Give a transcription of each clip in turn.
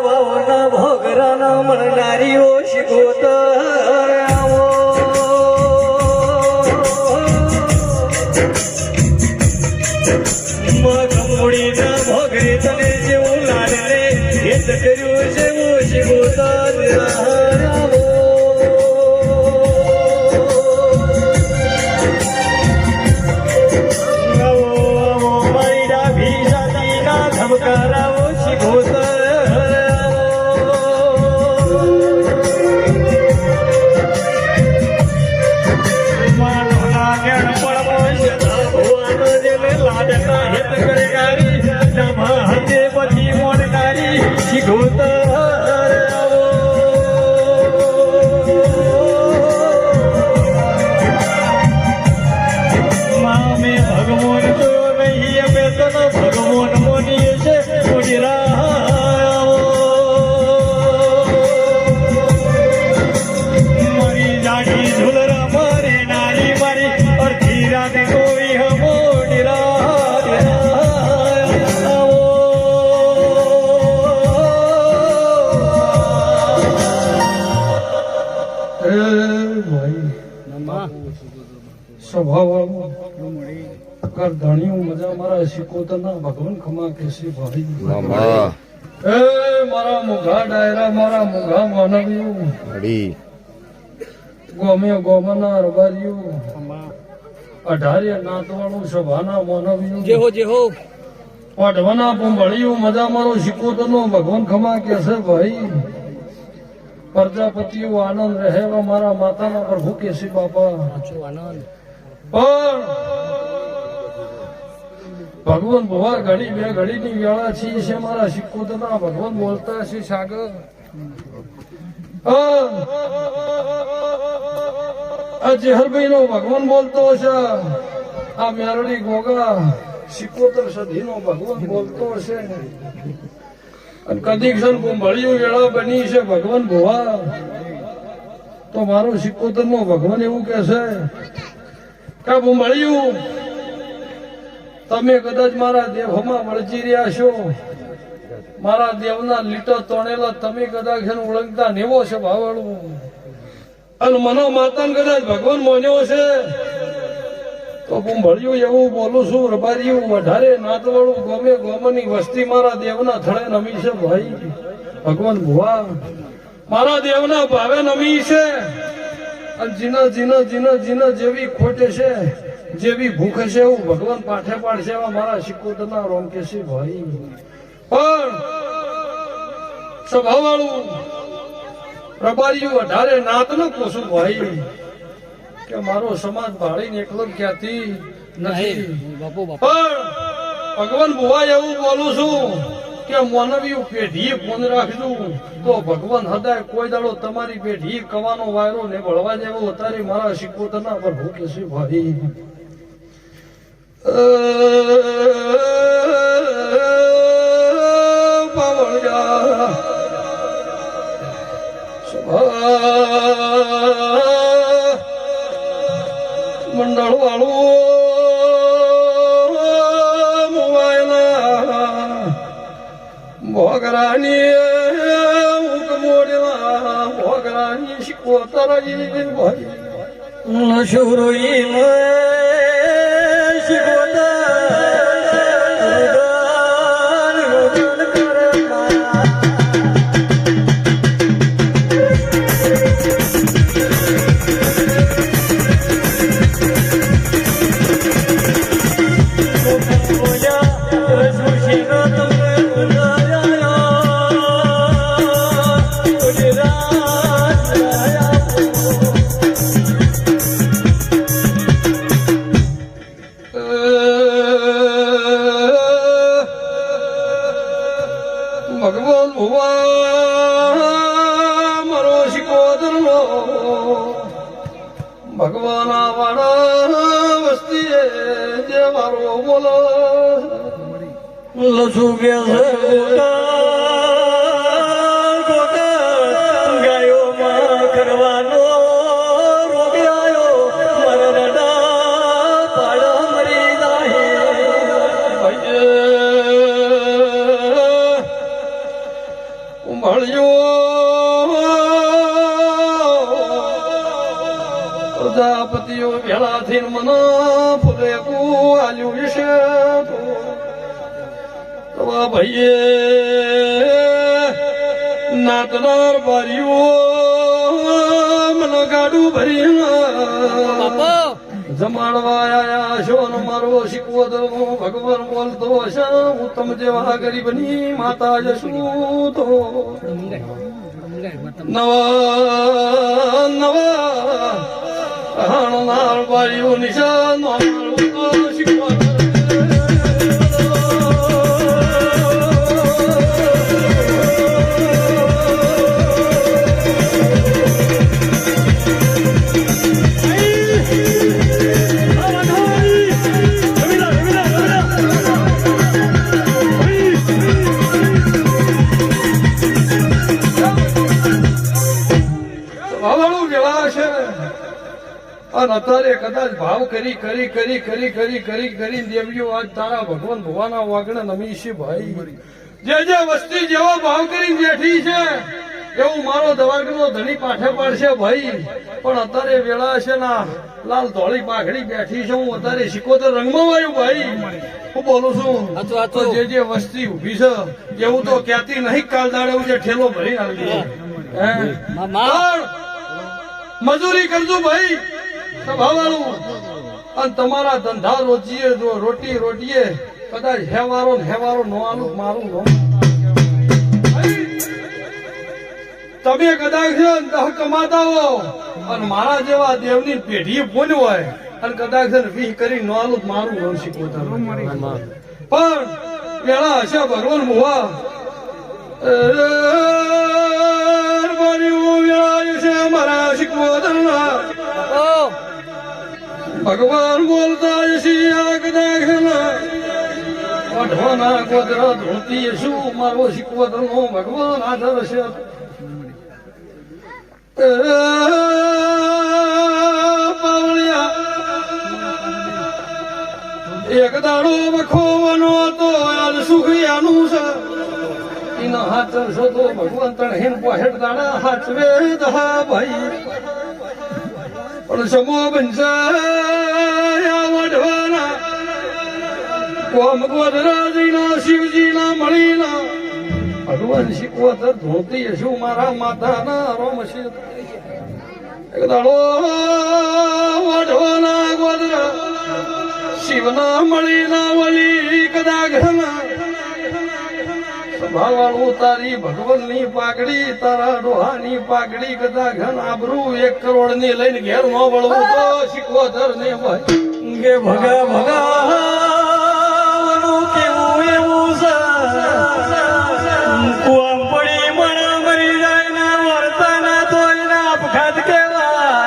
વાવના ભોગરાના મળનારીઓ શિકોતર આવો મગમોડીના ભોગરે તને જેવું લાડલે હેત કર્યું છે વો શિકોતર આવો મારી ડાભી જાતિના ધબકારાઓ શિકોતર મજા મારા શિકોતરના ભગવાન ખમા કેસી ભાઈ એ મારા મુઘા ડાયરા મારા મુઘા માનવ્યું ગોમે ગોમના રબાર્યું 18 નાતવાળું સભાના માનવ્યું જેહો જેહો પાઠવાના પુંભળિયું મજા મારો શિકોતરનો ભગવાન ખમા કેસે ભાઈ પ્રજાપતિઓ આનંદ રહે મારા માતાના પ્રભુ કેસી બાપા આનંદ પણ ભગવાન ભવા ઘડી બે ઘડીની વેળા છે મારા શિકોતરના ભગવાન બોલતા છે સાગર આ જેહરભાઈ નો ભગવાન બોલતો છે આ મેરડી ગોગા શિકોતર સધી નો ભગવાન બોલતો હશે અને કદીક સન કુંભળિયું વેળા બની છે ભગવાન ભવા તો મારો શિકોતર નો ભગવાન એવું કે છે કે કુંભળિયું તમે કદાચ મારા દેહમાં વળજી રહ્યા છો મારા દેવના લીટો તણેલા તમે કદાચ ઓળખતા નેવો છે ભાવાળું અને મનો માતાને કદાચ ભગવાન માન્યો છે તો કુંભળિયું એવું બોલું છું રબારીયું 18 નાતવાળું ગોમે ગોમની વસ્તી મારા દેવના થળે નમી છે ભાઈ ભગવાન ભુવા મારા દેવના ભાવે નમી છે અને જીના જીના જીના જીના જેવી ખોટે છે જેવી ભૂખ છે એવું ભગવાન પાઠે પાડશે એવા મારા શિકોતરના રોમકેશી ભાઈ પણ સભાવાળું રબારીયું 18 નાત ન પોસું ભાઈ કે મારો સમાજ ભાળીને એકલો ક્યાંથી નથી પણ ભગવાન ભુવા એવું બોલું છું કે માનવીઓ પેઢીએ ફોન રાખજો તો ભગવાન હદાય કોઈ દાડો તમારી પેઢી કવાનો વાયરો ને ભળવા જેવો અત્યારે મારા શિકોતરના પર ભૂકેશી ભાઈ મંડળ વાળું મોબાઈલ ભોગરાની ઉકમોડવા ભોગરાની શિકોતર ભાઈ શુરોઈ ભગવાન ભુવા મારો શિકોતરનો ભગવાન વાળા વસ્તી જે મારો બોલો લસુ કે ગાયો માં કરવાનો રોગ આવ્યો મરડા પાડ મરી જાય ઉંભળ્યો પ્રજાપતિઓ ભેળાથી મને ફૂલે આલ્યું વિશે તવા ભાઈએ નાતનાર બારીઓ મને ગાડું ભરી જમાડવા આયા છો ને મારો શીખવો તો ભગવાન બોલતો હશે હું તમ જેવા ગરીબની માતા જશું તો નવા નવા હણનાર બારીઓ નિશાન શીખવા અને અત્યારે કદાચ ભાવ કરી કરી કરી કરી કરી કરી કરી દેવીઓ આજ તારા ભગવાન ભવાના વાગણે નમી છે ભાઈ જે વસ્તી જેવો ભાવ કરી બેઠી છે એવું મારો દવાગનો ધણી પાઠે પાડશે ભાઈ પણ અત્યારે વેળા છે ના લાલ ધોળી પાઘડી બેઠી છે હું અત્યારે સિકોતર રંગમાં આવ્યું ભાઈ હું બોલું છું જે વસ્તી ઉભી છે એવું તો ક્યાંથી નહીં કાલ દાડે જે ઠેલો ભરી આવી મજૂરી કરજો ભાઈ સભાવાળું અને તમારા ધંધા રોજીએ જો રોટી રોટીએ કદાચ હેવારો નો આલું મારું નો તમે કદાચ કમાતા હો અને મારા જેવા દેવની પેઢી બોન હોય અને કદાચ વીહ કરી નો આલું મારું નામ શીખવતા પણ પેલા હશે ભગવાન મુવા મારા શીખવતા ભગવાન બોલતા કદાચ ગોદરા ધોતી શું મારો શીખવત નો ભગવાન આધાર છે એક દાડો વખોવાનો હતો યાદ સુખિયાનું છે એના હાથ છે તો ભગવાન તણ હેઠ દાડા હાચવે દહા ભાઈ પણ સમો બંસાયા વઢવાના કોમ ગોધરાજીના શિવજીના મળીના ભગવાન શીખવતર ધોતી શું મારા માતાના રોમ છે એક દાડો વઢવાના ગોધરા શિવના મળીના વલી કદાચ ભાવાળું તારી ભગવાનની પાકડી તારા ડોહાની પાકડી કદાચ ઘન આબરૂ 1 કરોડ ની લઈને ઘેર ન વળવું તો શીખવતર ને કે ભગા ભગાનું કેવું એવું છે કુવામ પડી મણા મરી જાય ના વર્તાના તોયના અપઘાત કેવા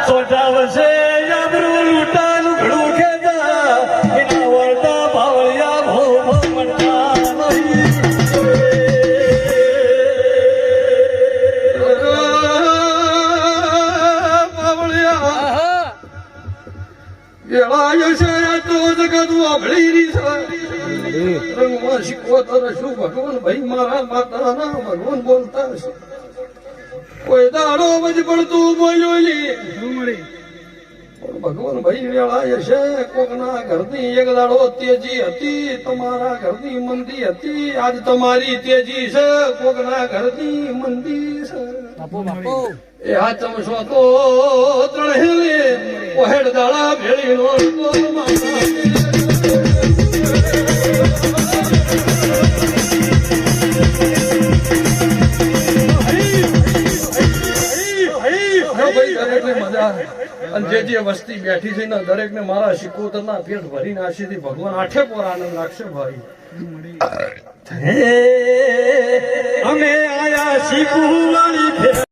સોટા વસે આબરૂ લૂંટાનું ઘડું ખેતા એના વર્તા ભાવળિયા ભોમ મળતા નહીં ભગવાન ભાઈ મારા માતાના ભગવાન બોલતા હશે કોઈ દાડો વજ પડતું બોલ્યો ભગવાન ભાઈ વેળાય છે કોકના ઘરની એક દાડો તેજી હતી તમારા ઘરની મંદી હતી આજ તમારી તેજી છે કોકના ઘરની મંદી છે એ આ ચમશો તો ત્રણે ઓહેડ દાડા ભેળી નો અને જે વસ્તી બેઠી છે ને દરેક ને મારા શીખવતર ના પેટ ભરી નાશી ભગવાન આઠે પોર આનંદ રાખશે ભાઈ અમે આયા શીખવાણી